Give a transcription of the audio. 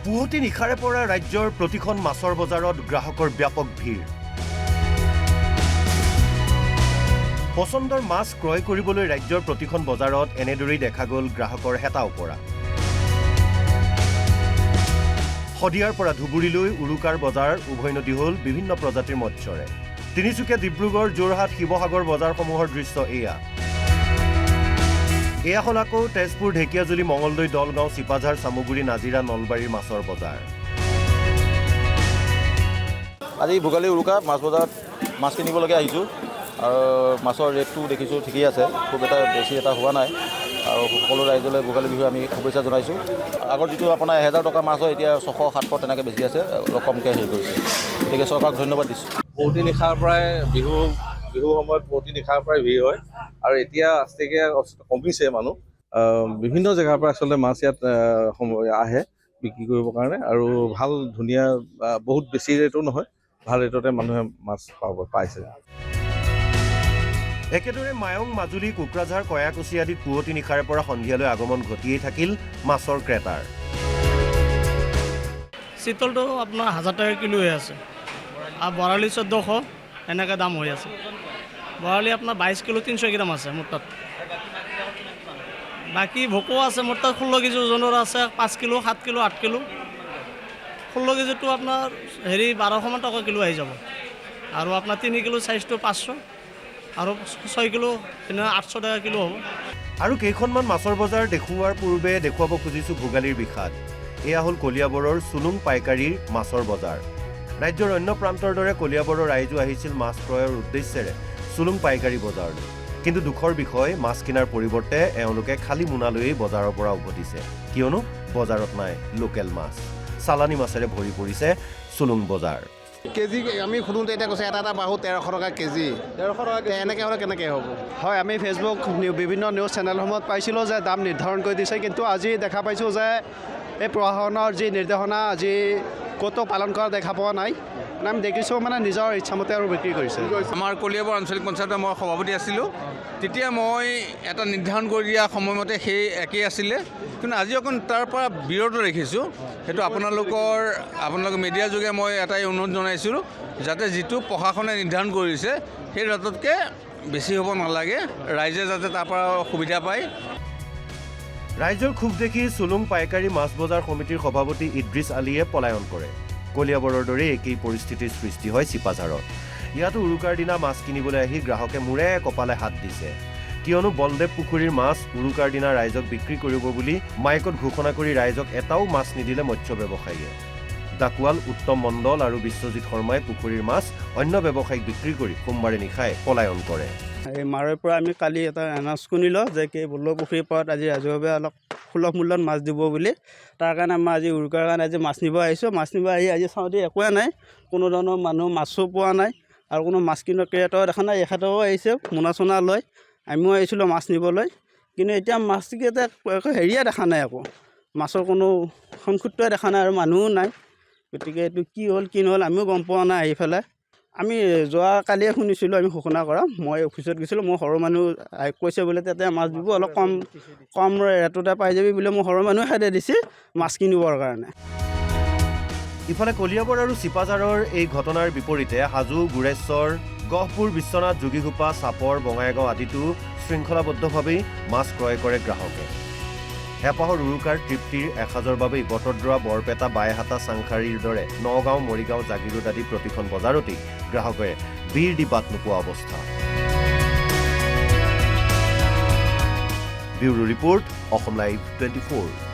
পুৱতি নিশাৰে পৰা ৰাজ্যৰ প্ৰতিখন মাছৰ বজাৰত গ্ৰাহকৰ ব্যাপক ভিৰ। পচন্দৰ মাছ ক্ৰয় কৰিবলৈ ৰাজ্যৰ প্ৰতিখন বজাৰত এনেদৰেই দেখা গ'ল গ্ৰাহকৰ হেতা ওপৰা। শদিয়াৰ পৰা ধুবুৰীলৈ উৰুকাৰ বজাৰ উভৈনদী হ'ল বিভিন্ন প্ৰজাতিৰ মৎস্যৰে। তিনিচুকীয়া, ডিব্ৰুগড়, যোৰহাট, শিৱসাগৰ বজাৰসমূহৰ দৃশ্য এয়া। এয়া হ'ল আকৌ তেজপুৰ, ঢেকিয়াজুলি, মঙলদৈ, দলগাঁও, চিপাঝাৰ, চামগুৰি, নাজিৰা, নলবাৰীৰ মাছৰ বজাৰ। আজি ভোগালী উৰুকা মাছ বজাৰত মাছ কিনিবলৈকে আহিছোঁ আৰু মাছৰ ৰেটটো দেখিছোঁ ঠিকেই আছে, খুব এটা বেছি এটা হোৱা নাই আৰু সকলো ৰাইজলৈ ভোগালী বিহু আমি শুভেচ্ছা জনাইছোঁ। আগৰ যিটো আপোনাৰ 1000 টকা মাছ হয় এতিয়া 600-700 তেনেকৈ বেছি আছে, অলপ কমকৈ হেৰি কৰিছে, গতিকে চৰকাৰক ধন্যবাদ দিছোঁ। পুৱতি নিশাৰ পৰাই বিহু সময়ত পুৱতি নিশাৰ পৰাই ভিৰ হয় আৰু এতিয়া আস্তেকৈ কমিছে মানুহ। বিভিন্ন জেগাৰ পৰা আচলতে মাছ ইয়াত আহে বিক্ৰী কৰিবৰ কাৰণে আৰু ভাল ধুনীয়া বহুত বেছি ৰেটো নহয়, ভাল ৰেটতে মানুহে মাছ পাইছে। একেদৰে মায়ং, মাজুলী, কোকৰাঝাৰ, কয়াকুছি আদিত পুৱতি নিশাৰে পৰা সন্ধিয়ালৈ আগমন ঘটিয়েই থাকিল মাছৰ ক্ৰেতাৰ। চিতলটো আপোনাৰ 1000 টকা কিলো হৈ আছে আৰু বৰালি 1400 এনেকৈ দাম হৈ আছে। বৰালি আপোনাৰ 22 কিলো 300 গ্ৰাম আছে মোৰ তাত। বাকী ভোকো আছে মোৰ তাত 16 কেজি ওজনৰ আছে, 5 কিলো, 7 কিলো, 8 কিলো। 16 কেজিটো আপোনাৰ 1200 মান টকা কিলো আহি যাব আৰু আপোনাৰ 3 কিলো চাইজটো 500 আৰু 6 কিলো 800 টকা কিলো হ'ব। আৰু কেইখনমান মাছৰ বজাৰ দেখুওৱাৰ পূৰ্বে দেখুৱাব খুজিছোঁ ভোগালীৰ বিষাদ। এয়া হ'ল কলিয়াবৰৰ চুলুং পাইকাৰীৰ মাছৰ বজাৰ। ৰাজ্যৰ অন্য প্ৰান্তৰ দৰে কলিয়াবৰৰ ৰাইজো আহিছিল মাছ ক্ৰয়ৰ উদ্দেশ্যেৰে চুলুং পাইকাৰী বজাৰলৈ। কিন্তু দুখৰ বিষয়, মাছ কিনাৰ পৰিৱৰ্তে এওঁলোকে খালী মোনালৈয়ে বজাৰৰ পৰা উভতিছে, কিয়নো বজাৰত নাই লোকেল মাছ। চালানী মাছেৰে ভৰি পৰিছে চুলুং বজাৰ। কেজি আমি সোধোঁতে এতিয়া কৈছে এটা বাহু 1300 টকা কেজি। 1300 টকা এনেকৈ হ'লে কেনেকৈ হ'ব? হয়, আমি ফেচবুক বিভিন্ন নিউজ চেনেলসমূহত পাইছিলোঁ যে দাম নিৰ্ধাৰণ কৰি দিছে, কিন্তু আজি দেখা পাইছোঁ যে এই প্ৰশাসনৰ যি নিৰ্দেশনা আজি ক'তো পালন কৰা দেখা পোৱা নাই। আমি দেখিছোঁ মানে নিজৰ ইচ্ছামতে আৰু বিক্ৰী কৰিছে। আমাৰ কলিয়াবৰ আঞ্চলিক পঞ্চায়তৰ মই সভাপতি আছিলোঁ, তেতিয়া মই এটা নিৰ্ধাৰণ কৰি দিয়া সময়মতে সেই একেই আছিলে, কিন্তু আজি অকণ তাৰ পৰা বিৰত দেখিছোঁ। সেইটো আপোনালোকৰ মিডিয়াৰ যোগে মই এটাই অনুৰোধ জনাইছিলোঁ, যাতে যিটো প্ৰশাসনে নিৰ্ধাৰণ কৰিছে সেই ৰেটতকৈ বেছি হ'ব নালাগে, ৰাইজে যাতে তাৰ পৰা সুবিধা পায়। ৰাইজৰ ক্ষোভ দেখি চুলুং পাইকাৰী মাছ বজাৰ সমিতিৰ সভাপতি ইদ্ৰিছ আলীয়ে পলায়ন কৰে। কলিয়াবৰৰ দৰে একেই পৰিস্থিতিৰ সৃষ্টি হয় চিপাঝাৰত। ইয়াতো উৰুকাৰ দিনা মাছ কিনিবলৈ আহি গ্ৰাহকে মূৰে কপালে হাত দিছে, কিয়নো বলদেৱ পুখুৰীৰ মাছ উৰুকাৰ দিনা ৰাইজক বিক্ৰী কৰিব বুলি মাইকত ঘোষণা কৰি ৰাইজক এটাও মাছ নিদিলে মৎস্য ব্যৱসায়ীয়ে। ডাকুৱাল, উত্তম মণ্ডল আৰু বিশ্বজিৎ শৰ্মাই পুখুৰীৰ মাছ অন্য ব্যৱসায়ীক বিক্ৰী কৰি সোমবাৰে নিশাই পলায়ন কৰে। এই মাৰৰ পৰা আমি কালি এটা এনাউন্স কৰিলোঁ যে বলদেৱ পুখুৰীৰ পাৰত আজি ৰাজহুৱাভাৱে অলপ সুলভ মূল্যত মাছ দিব বুলি। তাৰ কাৰণে আমাৰ আজি উৰুকাৰ কাৰণে আজি মাছ নিব আহিছোঁ। মাছ নিব আহি আজি চাওঁতে একোৱে নাই, কোনো ধৰণৰ মানুহ মাছো পোৱা নাই আৰু কোনো মাছ কিনাৰ ক্ৰেতাও দেখা নাই। এখেতেও আহিছে মোনা চোনা লৈ, আমিও আহিছিলোঁ মাছ নিবলৈ, কিন্তু এতিয়া মাছকেইটা হেৰিয়ে দেখা নাই, একো মাছৰ কোনো সংক্ষিপ্তই দেখা নাই আৰু মানুহো নাই। গতিকে এইটো কি হ'ল কি নহ'ল আমিও গম পোৱা নাই। আহি পেলাই আমি যোৱাকালিয়ে শুনিছিলোঁ আমি ঘোষণা কৰা, মই অফিচত গৈছিলোঁ, মোৰ সৰু মানুহ কৈছে বোলে তাতে মাছ দিব অলপ কম ৰেটতে পাই যাবি বুলি মোৰ সৰু মানুহে খেদে দিছে মাছ কিনিবৰ কাৰণে। ইফালে কলিয়াবৰ আৰু চিপাঝাৰৰ এই ঘটনাৰ বিপৰীতে হাজো, গোৰেশ্বৰ, গহপুৰ, বিশ্বনাথ, যোগীঘোপা, চাপৰ, বঙাইগাঁও আদিতো শৃংখলাবদ্ধভাৱেই মাছ ক্ৰয় কৰে গ্ৰাহকে। হেঁপাহৰ উৰুকাৰ তৃপ্তিৰ এসাঁজৰ বাবেই বটদ্ৰৱা, বৰপেটা, বাইহাটা, চাংখাৰীৰ দৰে নগাঁও, মৰিগাঁও, জাগিৰোড আদি প্ৰতিখন বজাৰতেই গ্ৰাহকে ভিৰ দি বাট নোপোৱা অৱস্থা। Bureau report, Assam live 24।